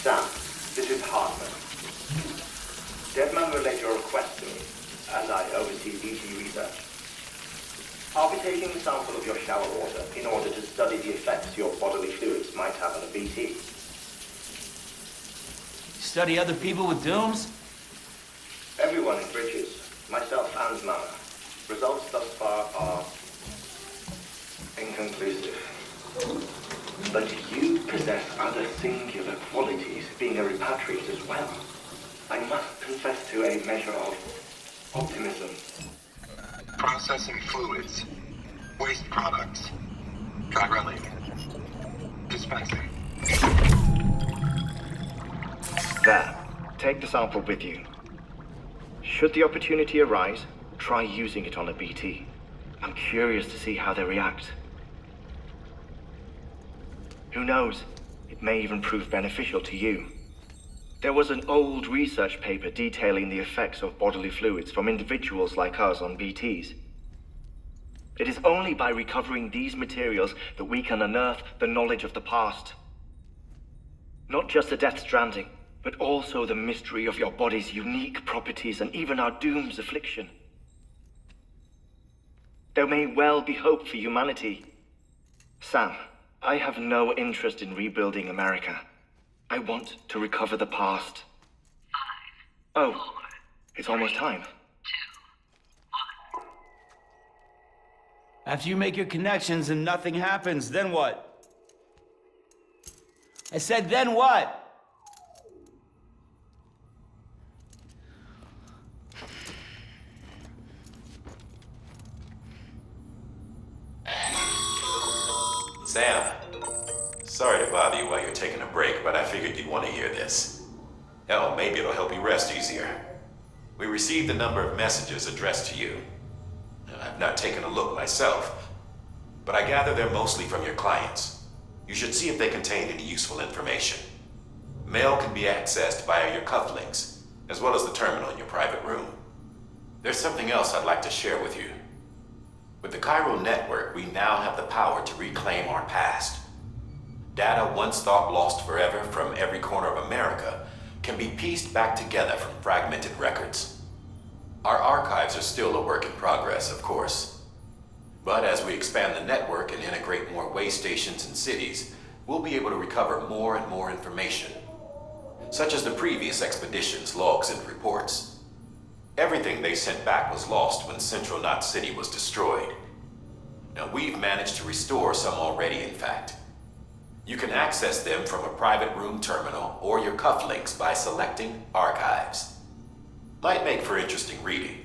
Sam, this is Hartman. Deadman relayed your request to me, and I oversee BT research. I'll be taking a sample of your shower water in order to study the effects your bodily fluids might have on a BT. Study other people with dooms? Everyone in Bridges, myself and Mama. Results thus far are inconclusive. But you possess other singular qualities, being a repatriate as well. I must confess to a measure of optimism. Processing fluids, waste products, drilling, dispensing. There. Take the sample with you. Should the opportunity arise, try using it on a BT. I'm curious to see how they react. Who knows? It may even prove beneficial to you. There was an old research paper detailing the effects of bodily fluids from individuals like us on BTs. It is only by recovering these materials that we can unearth the knowledge of the past. Not just the Death Stranding, but also the mystery of your body's unique properties and even our doom's affliction. There may well be hope for humanity. Sam, I have no interest in rebuilding America. I want to recover the past. 5, Oh, 4, it's almost time. 2, 1. After you make your connections and nothing happens, then what? I said, then what? Sam, sorry to bother you while you're taking a break, but I figured you'd want to hear this. Hell, maybe it'll help you rest easier. We received a number of messages addressed to you. I've not taken a look myself, but I gather they're mostly from your clients. You should see if they contain any useful information. Mail can be accessed via your cufflinks, as well as the terminal in your private room. There's something else I'd like to share with you. With the Chiral network, we now have the power to reclaim our past. Data once thought lost forever from every corner of America can be pieced back together from fragmented records. Our archives are still a work in progress, of course. But as we expand the network and integrate more way stations and cities, we'll be able to recover more and more information, such as the previous expedition's logs and reports. Everything they sent back was lost when Central Knot City was destroyed. Now we've managed to restore some already, in fact. You can access them from a private room terminal or your cufflinks by selecting Archives. Might make for interesting reading.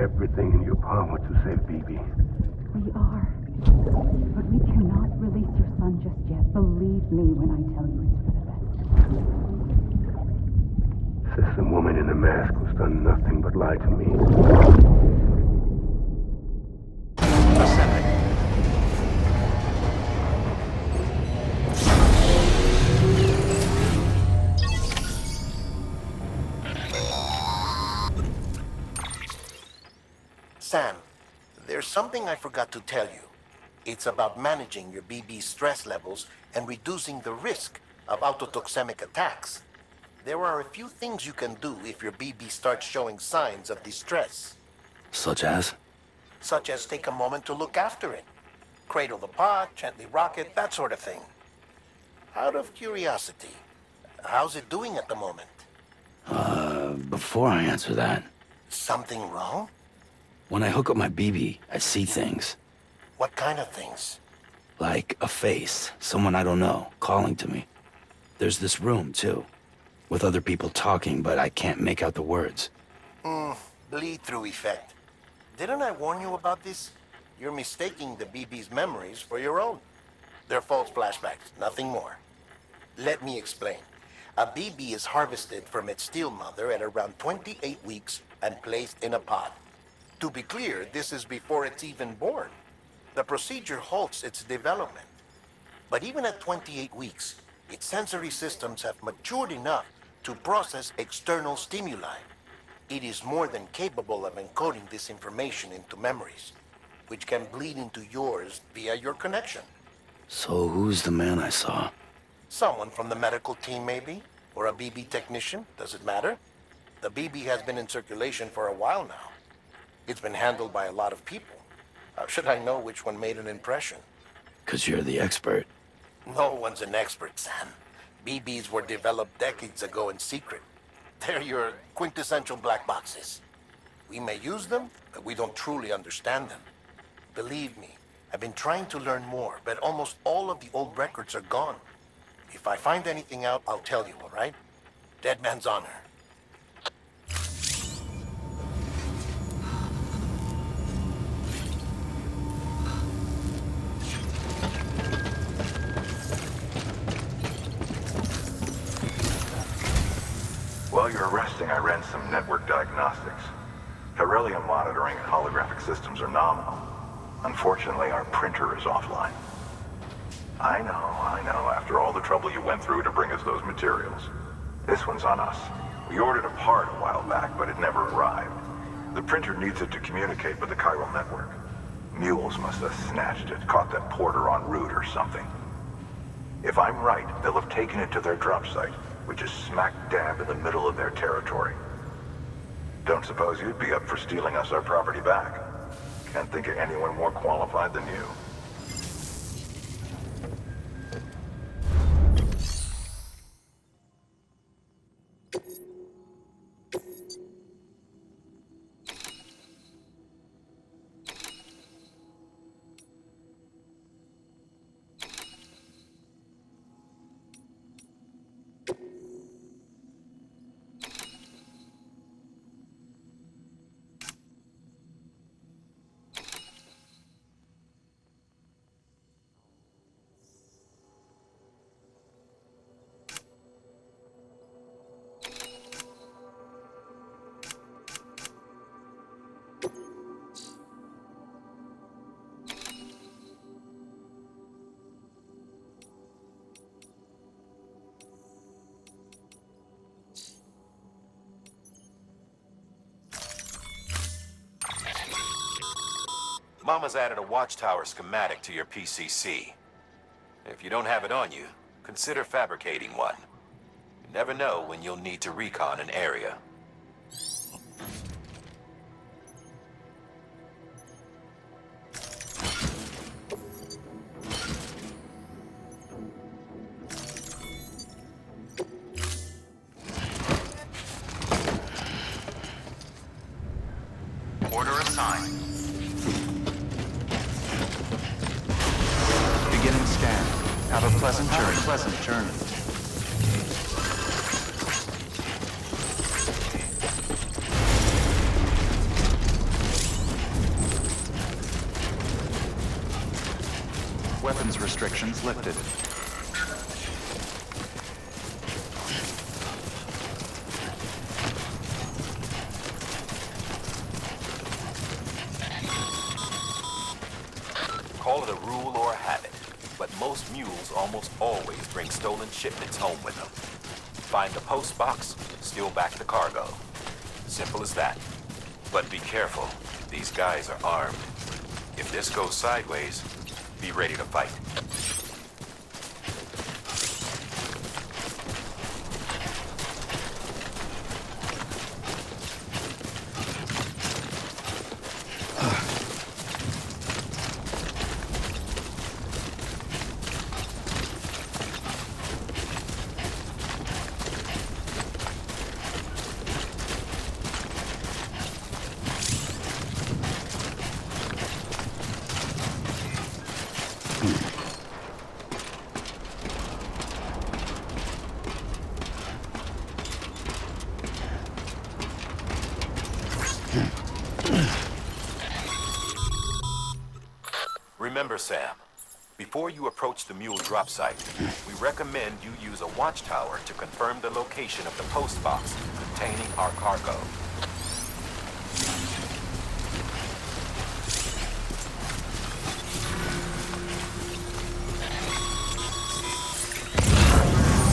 everything in your power to save BB. We are. But we cannot release your son just yet. Believe me when I tell you it's for the best. Says the woman in the mask who's done nothing but lie to me. Sam, there's something I forgot to tell you. It's about managing your BB stress levels and reducing the risk of autotoxemic attacks. There are a few things you can do if your BB starts showing signs of distress. Such as? Such as take a moment to look after it. Cradle the pot, gently rock it, that sort of thing. Out of curiosity, how's it doing at the moment? Before I answer that, Something wrong? when I hook up my BB, I see things. What kind of things? Like a face, someone I don't know, calling to me. There's this room, too, with other people talking, but I can't make out the words. Bleed-through effect. Didn't I warn you about this? You're mistaking the BB's memories for your own. They're false flashbacks, nothing more. Let me explain. A BB is harvested from its steel mother at around 28 weeks and placed in a pod. To be clear, this is before it's even born. The procedure halts its development. But even at 28 weeks, its sensory systems have matured enough to process external stimuli. It is more than capable of encoding this information into memories, which can bleed into yours via your connection. So who's the man I saw? Someone from the medical team, maybe? Or a BB technician? Does it matter? The BB has been in circulation for a while now. It's been handled by a lot of people. How should I know which one made an impression? 'Cause you're the expert. No one's an expert, Sam. BBs were developed decades ago in secret. They're your quintessential black boxes. We may use them, but we don't truly understand them. Believe me, I've been trying to learn more, but almost all of the old records are gone. If I find anything out, I'll tell you, all right? Dead man's honor. While you're resting, I ran some network diagnostics. Beryllium monitoring and holographic systems are nominal. Unfortunately, our printer is offline. I know. After all the trouble you went through to bring us those materials. This one's on us. We ordered a part a while back, but it never arrived. The printer needs it to communicate with the chiral network. Mules must have snatched it, caught that porter en route or something. If I'm right, they'll have taken it to their drop site, which is smack dab in the middle of their territory. Don't suppose you'd be up for stealing us our property back? Can't think of anyone more qualified than you. Mama's added a watchtower schematic to your PCC. If you don't have it on you, consider fabricating one. You never know when you'll need to recon an area. Order assigned. Beginning scan. Have a pleasant journey. Restrictions lifted. Call it a rule or a habit, but most mules almost always bring stolen shipments home with them. Find the post box, steal back the cargo. Simple as that. But be careful. These guys are armed. If this goes sideways, be ready to fight. Remember, Sam, before you approach the mule drop site, we recommend you use a watchtower to confirm the location of the post box containing our cargo.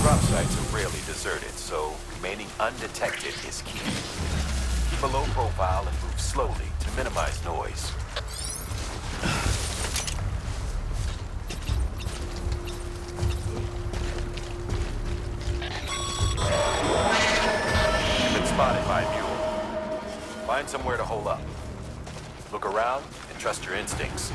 Drop sites are rarely deserted, so remaining undetected is key. Keep a low profile and move slowly to minimize noise. Spotted by a mule. Find somewhere to hole up. Look around and trust your instincts.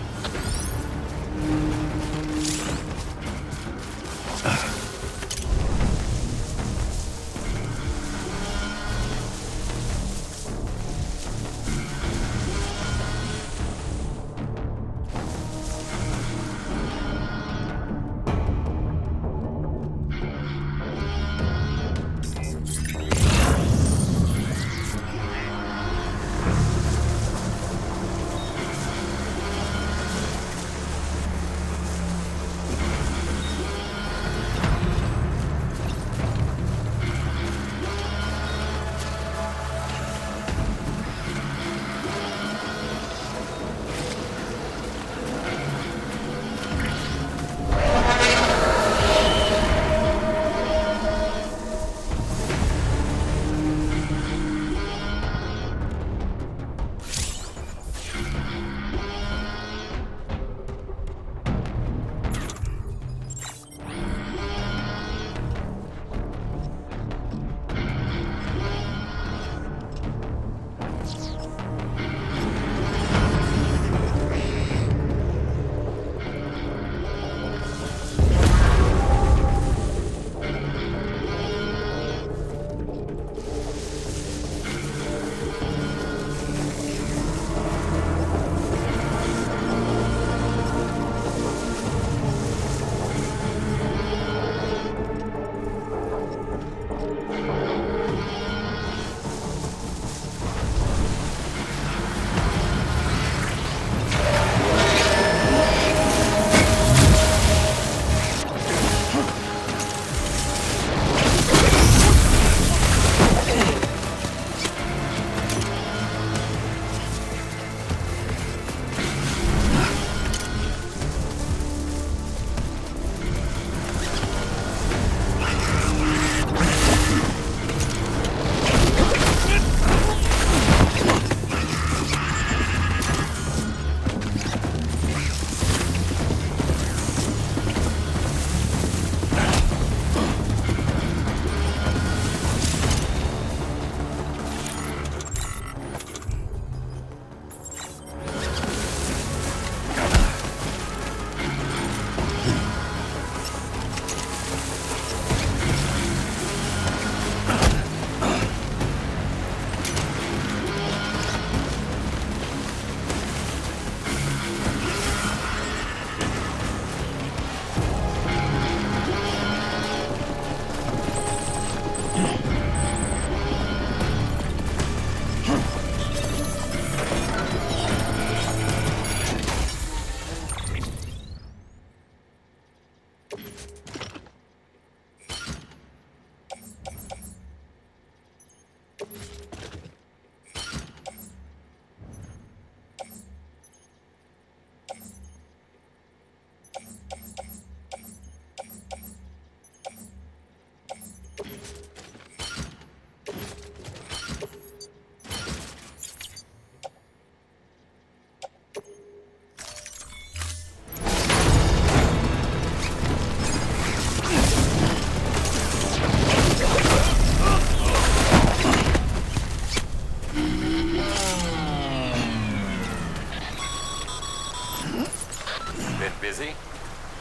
Been busy?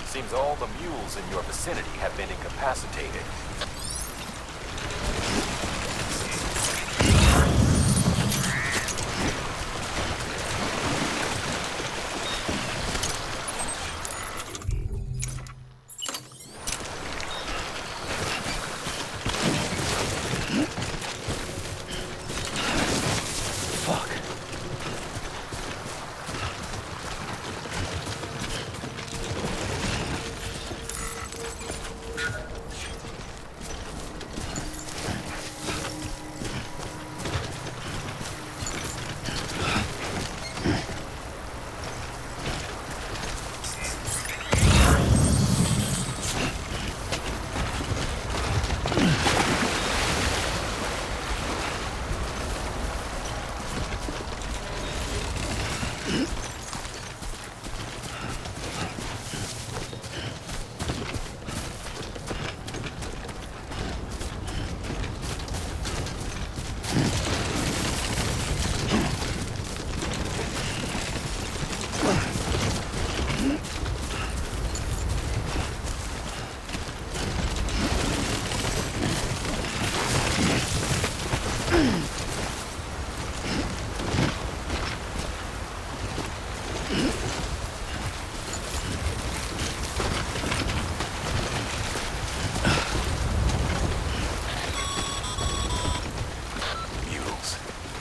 Seems all the mules in your vicinity have been incapacitated.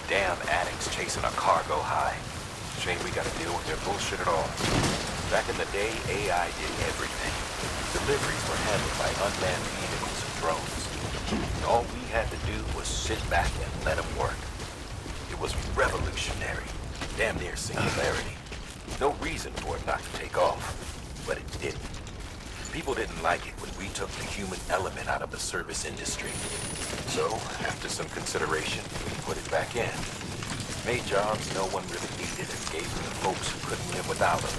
Damn addicts chasing a cargo high. Shame we gotta deal with their bullshit at all. Back in the day, AI did everything. Deliveries were handled by unmanned vehicles and drones. And all we had to do was sit back and let them work. It was revolutionary. Damn near singularity. No reason for it not to take off. But it didn't. People didn't like it when we took the human element out of the service industry. So, after some consideration, we put it back in. Made jobs no one really needed and gave them to folks who couldn't live without them.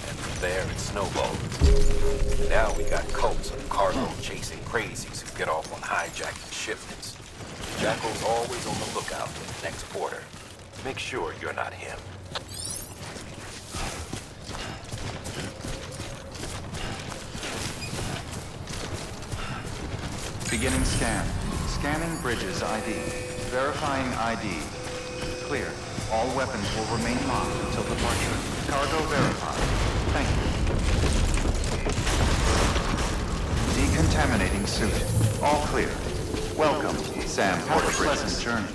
And from there, it snowballed. And now we got cults of cargo-chasing crazies who get off on hijacking shipments. Jackal's always on the lookout at the next border. Make sure you're not him. Beginning scan. Scanning bridges ID. Verifying ID. Clear. All weapons will remain locked until departure. Cargo verified. Thank you. Decontaminating suit. All clear. Welcome, Sam. Have a pleasant journey.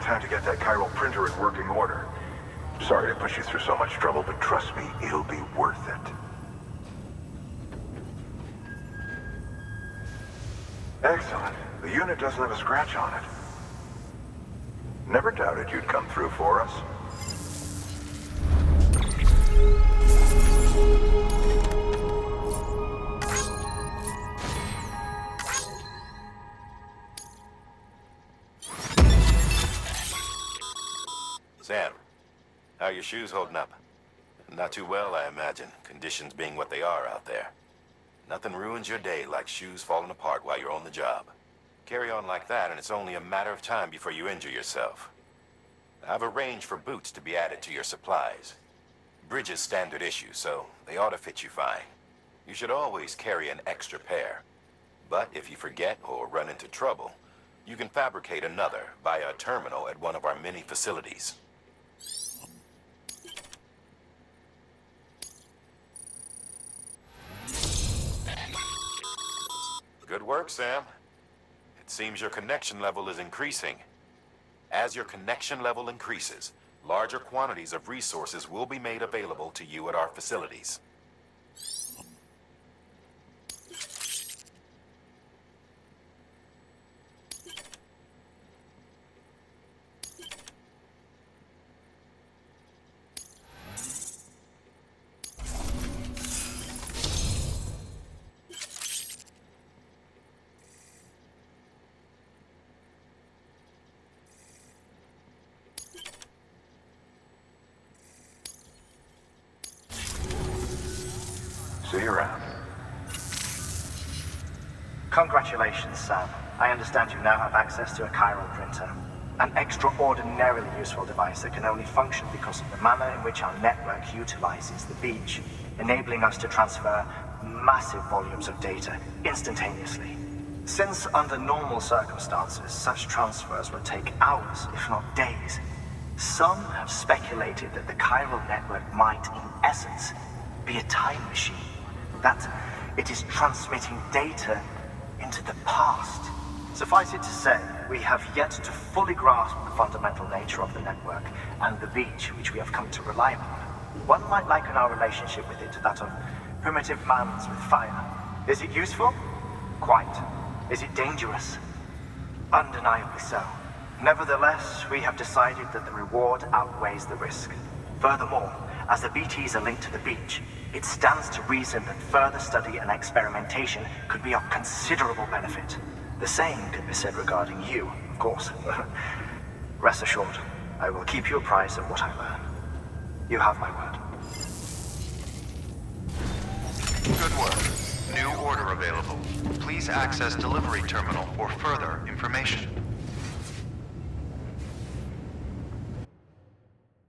Time to get that chiral printer in working order. Sorry to push you through so much trouble, but trust me, it'll be worth it. Excellent. The unit doesn't have a scratch on it. Never doubted you'd come through for us. Sam, how are your shoes holding up? Not too well, I imagine, conditions being what they are out there. Nothing ruins your day like shoes falling apart while you're on the job. Carry on like that, and it's only a matter of time before you injure yourself. I've arranged for boots to be added to your supplies. Bridges standard issue, so they ought to fit you fine. You should always carry an extra pair. But if you forget or run into trouble, you can fabricate another via a terminal at one of our many facilities. Good work, Sam. It seems your connection level is increasing. As your connection level increases, larger quantities of resources will be made available to you at our facilities. See you around. Congratulations, Sam. I understand you now have access to a chiral printer. An extraordinarily useful device that can only function because of the manner in which our network utilizes the beach, enabling us to transfer massive volumes of data instantaneously. Since under normal circumstances, such transfers would take hours, if not days, some have speculated that the chiral network might, in essence, be a time machine. That it is transmitting data into the past. Suffice it to say, we have yet to fully grasp the fundamental nature of the network and the beach which we have come to rely upon. One might liken our relationship with it to that of primitive man's with fire. Is it useful? Quite. Is it dangerous? Undeniably so. Nevertheless, we have decided that the reward outweighs the risk. Furthermore, as the BTs are linked to the beach, it stands to reason that further study and experimentation could be of considerable benefit. The same can be said regarding you, of course. Rest assured, I will keep you apprised of what I learn. You have my word. Good work. New order available. Please access delivery terminal for further information.